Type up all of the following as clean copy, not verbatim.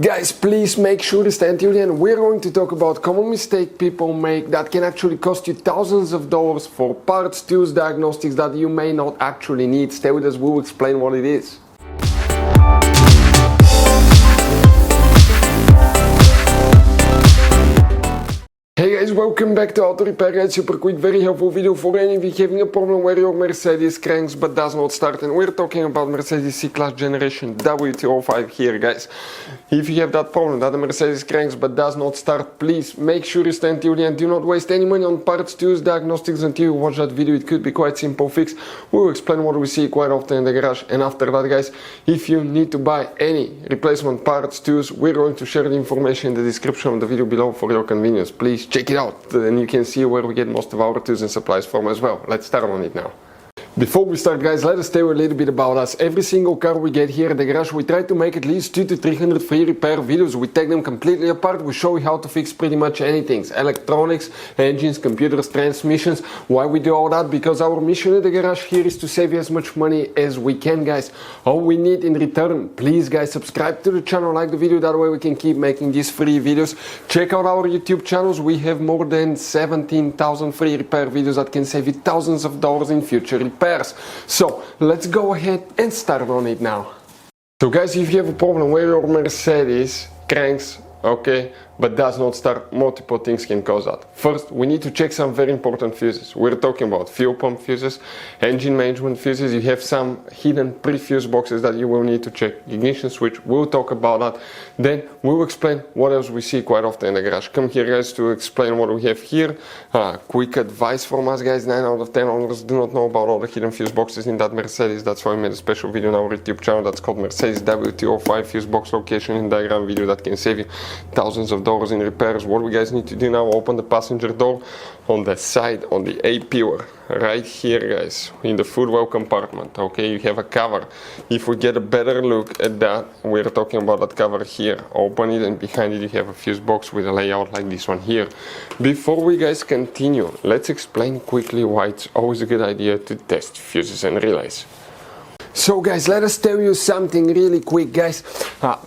Guys, please make sure to stay until the end. We're going to talk about common mistake people make that can actually cost you thousands of dollars for parts, tools, diagnostics that you may not actually need. Stay with us, we'll explain what it is. Hey guys, welcome back to Auto Repair Guide. Super quick, very helpful video for any of you having a problem where your Mercedes cranks but does not start. And we're talking about Mercedes C Class generation W205 here, guys. If you have that problem that the Mercedes cranks but does not start, please make sure you stay until the end. Do not waste any money on parts, tools, diagnostics until you watch that video. It could be quite simple fix. We'll explain what we see quite often in the garage. And after that, guys, if you need to buy any replacement parts, tools, we're going to share the information in the description of the video below for your convenience. Please check it out and you can see where we get most of our tools and supplies from as well. Let's start on it now. Before we start, guys, let us tell you a little bit about us. Every single car we get here at the garage, we try to make at least 200 to 300 free repair videos. We take them completely apart. We show you how to fix pretty much anything. Electronics, engines, computers, transmissions. Why we do all that? Because our mission at the garage here is to save you as much money as we can, guys. All we need in return, please, guys, subscribe to the channel, like the video. That way we can keep making these free videos. Check out our YouTube channels. We have more than 17,000 free repair videos that can save you thousands of dollars in future repairs. So let's go ahead and start on it now. So guys, if you have a problem where your Mercedes cranks, okay, but does not start, multiple things can cause that. First, we need to check some very important fuses. We're talking about fuel pump fuses, engine management fuses. You have some hidden prefuse boxes that you will need to check. Ignition switch, we'll talk about that. Then we'll explain what else we see quite often in the garage. Come here, guys, to explain what we have here. Quick advice from us, guys. 9 out of 10 owners do not know about all the hidden fuse boxes in that Mercedes. That's why we made a special video on our YouTube channel that's called Mercedes W205 fuse box location and diagram video that can save you thousands of dollars in repairs. What we guys need to do now, open the passenger door on the side, on the A pillar, right here, guys, in the footwell compartment. Okay, you have a cover. If we get a better look at that, we're talking about that cover here. Open it and behind it you have a fuse box with a layout like this one here. Before we guys continue, let's explain quickly why it's always a good idea to test fuses and relays. So guys, let us tell you something really quick, guys.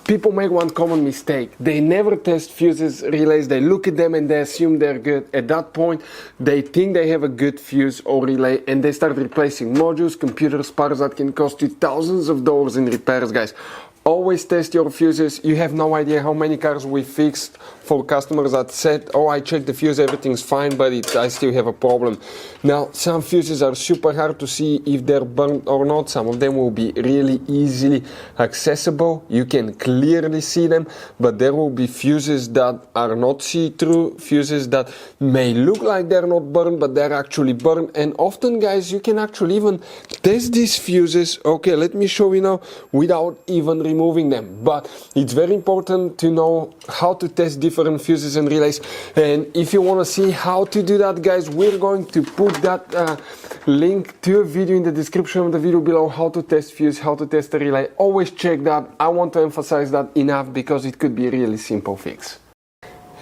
People make one common mistake. They never test fuses, relays. They look at them and they assume they're good. At that point, they think they have a good fuse or relay and they start replacing modules, computers, parts that can cost you thousands of dollars in repairs, guys. Always test your fuses. You have no idea how many cars we fixed for customers that said, oh, I checked the fuse, everything's fine, but I still have a problem. Now, some fuses are super hard to see if they're burnt or not. Some of them will be really easily accessible. You can clearly see them, but there will be fuses that are not see-through, fuses that may look like they're not burned, but they're actually burned. And often, guys, you can actually even test these fuses. Okay, let me show you now without even removing them. But it's very important to know how to test different fuses and relays. And if you want to see how to do that, guys, we're going to put that link to a video in the description of the video below, how to test fuse, how to test a relay. Always check that. I want to emphasize that enough because it could be a really simple fix.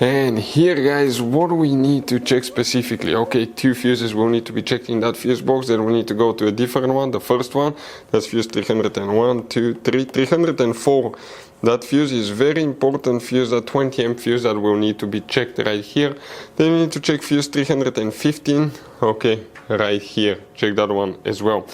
And here, guys, what do we need to check specifically? Okay, 2 fuses will need to be checked in that fuse box. Then we need to go to a different one. The first one, that's fuse 301, 2, 3, 304. That fuse is very important fuse, that 20 amp fuse that will need to be checked right here. Then we need to check fuse 315. Okay, right here, check that one as well.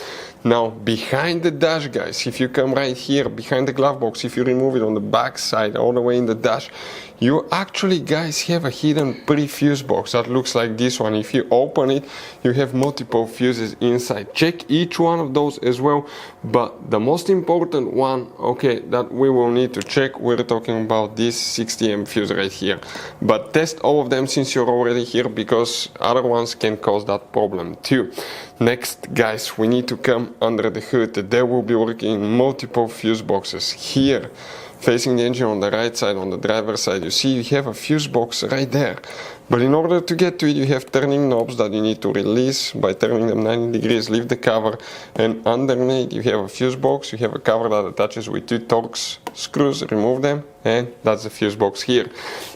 Now, behind the dash, guys, if you come right here, behind the glove box, if you remove it on the back side, all the way in the dash, you actually, guys, have a hidden prefuse box that looks like this one. If you open it, you have multiple fuses inside. Check each one of those as well. But the most important one, okay, that we will need to check, we're talking about this 60 amp fuse right here. But test all of them since you're already here, because other ones can cause that problem too. Next, guys, we need to come under the hood. There will be working multiple fuse boxes here. Facing the engine on the right side, on the driver's side, you see you have a fuse box right there. But in order to get to it, you have turning knobs that you need to release by turning them 90 degrees, leave the cover, and underneath you have a fuse box, you have a cover that attaches with 2 Torx screws, remove them, and that's the fuse box here.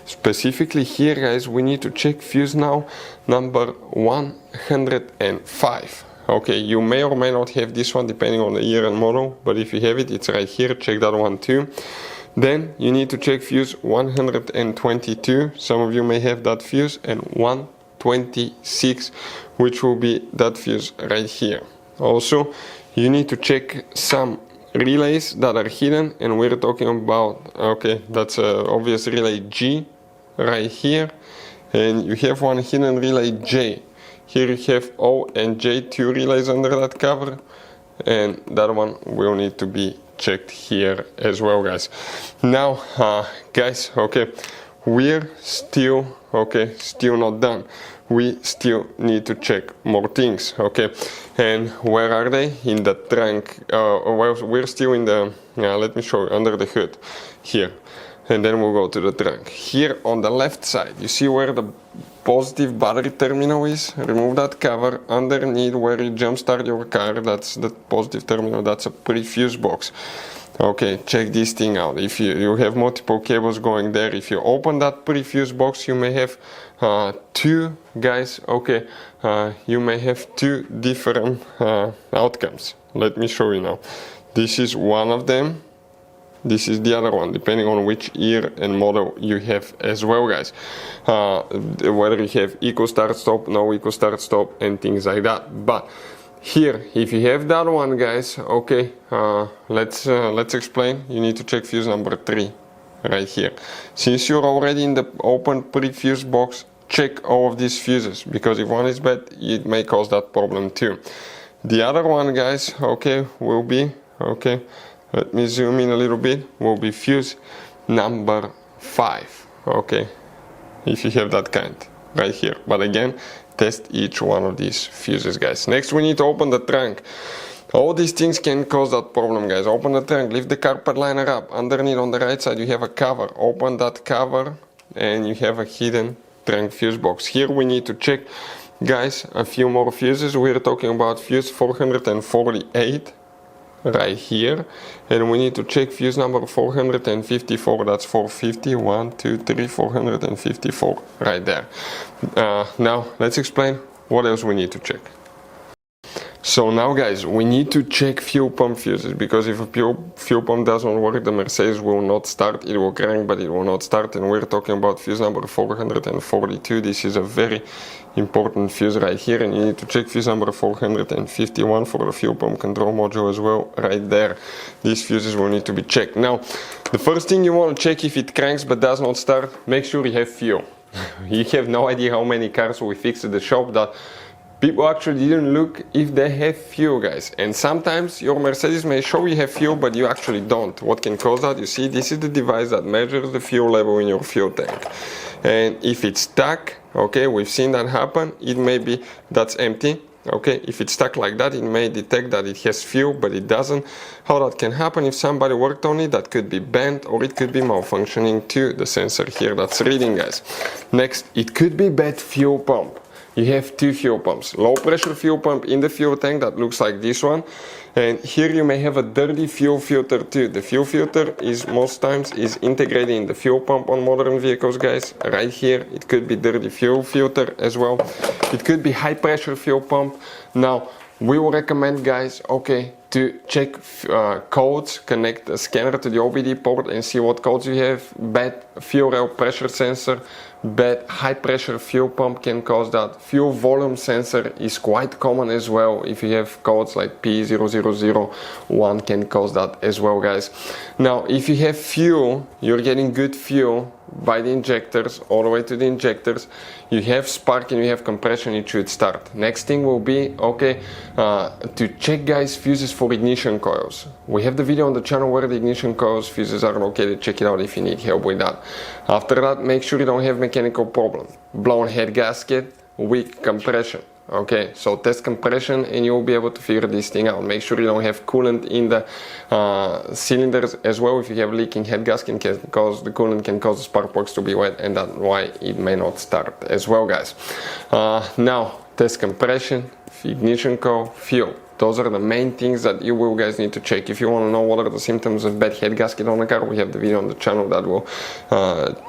Specifically here, guys, we need to check fuse now number 105. Okay, you may or may not have this one depending on the year and model, but if you have it, it's right here, check that one too. Then you need to check fuse 122, some of you may have that fuse, and 126, which will be that fuse right here. Also, you need to check some relays that are hidden, and we're talking about, okay, that's obvious relay G right here, and you have one hidden relay J. Here you have O and J, two relays under that cover, and that one will need to be checked here as well, guys. Now, guys, okay, we're still not done. We still need to check more things, okay? And where are they? In the trunk. Well, we're still in the, let me show you, under the hood here. And then we'll go to the trunk. Here on the left side, you see where the positive battery terminal is? Remove that cover. Underneath where you jump start your car, that's the positive terminal, that's a prefuse box. Okay, check this thing out. If you have multiple cables going there, if you open that prefuse box, you may have two, guys, okay, you may have two different outcomes. Let me show you now. This is one of them. This is the other one, depending on which year and model you have as well, guys. Whether you have eco start stop, no eco start stop, and things like that. But here, if you have that one, guys, okay, let's explain. You need to check fuse number 3 right here. Since you're already in the open prefuse box, check all of these fuses, because if one is bad, it may cause that problem too. The other one, guys, okay, will be, okay, let me zoom in a little bit, will be fuse number 5, okay, if you have that kind right here. But again, test each one of these fuses, guys. Next, we need to open the trunk. All these things can cause that problem, guys. Open the trunk, lift the carpet liner up. Underneath on the right side, you have a cover. Open that cover, and you have a hidden trunk fuse box. Here we need to check, guys, a few more fuses. We're talking about fuse 448 right here, and we need to check fuse number 454. That's 450, 1, 2, 3, 454 right there. Now let's explain what else we need to check. So now, guys, we need to check fuel pump fuses, because if a fuel pump doesn't work, the Mercedes will not start. It will crank, but it will not start. And we're talking about fuse number 442. This is a very important fuse right here, and you need to check fuse number 451 for the fuel pump control module as well right there. These fuses will need to be checked. Now, the first thing you want to check, if it cranks but does not start, make sure you have fuel. You have no idea how many cars we fixed at the shop that people actually didn't look if they have fuel, guys. And sometimes your Mercedes may show you have fuel, but you actually don't. What can cause that? You see, this is the device that measures the fuel level in your fuel tank. And if it's stuck, okay, we've seen that happen, it may be that's empty. Okay, if it's stuck like that, it may detect that it has fuel, but it doesn't. How that can happen? If somebody worked on it, that could be bent, or it could be malfunctioning too, the sensor here that's reading, guys. Next, it could be bad fuel pump. You have two fuel pumps. Low pressure fuel pump in the fuel tank that looks like this one. And here you may have a dirty fuel filter too. The fuel filter is most times integrated in the fuel pump on modern vehicles, guys. Right here, it could be dirty fuel filter as well. It could be high pressure fuel pump. Now, we will recommend, guys, okay, to check codes, connect a scanner to the OBD port and see what codes you have. Bad fuel rail pressure sensor, bad high pressure fuel pump can cause that. Fuel volume sensor is quite common as well. If you have codes like P0001 can cause that as well, guys. Now, if you have fuel, you're getting good fuel by the injectors all the way to the injectors, you have spark and you have compression, it should start. Next thing will be, okay, to check, guys, fuses for ignition coils. We have the video on the channel where the ignition coils fuses are located. Check it out if you need help with that. After that, make sure you don't have mechanical problem. Blown head gasket, weak compression. Okay, so test compression and you'll be able to figure this thing out. Make sure you don't have coolant in the cylinders as well. If you have leaking head gasket, can cause the coolant can cause the spark plugs to be wet, and that's why it may not start as well, guys. Now, test compression, ignition coil, fuel. Those are the main things that you will, guys, need to check. If you want to know what are the symptoms of bad head gasket on a car, we have the video on the channel that will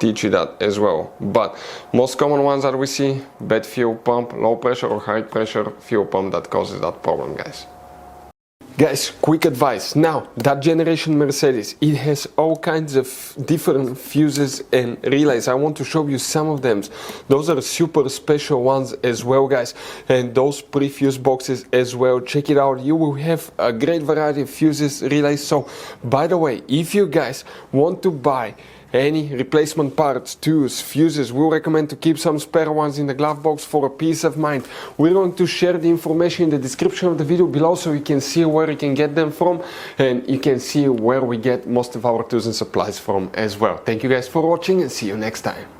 teach you that as well. But most common ones that we see, bad fuel pump, low pressure or high pressure fuel pump that causes that problem, guys. Guys, quick advice. Now, that generation Mercedes, it has all kinds of different fuses and relays. I want to show you some of them. Those are super special ones as well, guys. And those prefuse boxes as well. Check it out. You will have a great variety of fuses, relays. So, by the way, if you guys want to buy any replacement parts, tools, fuses, we'll recommend to keep some spare ones in the glove box for a peace of mind. We're going to share the information in the description of the video below so you can see where you can get them from, and you can see where we get most of our tools and supplies from as well. Thank you guys for watching and see you next time.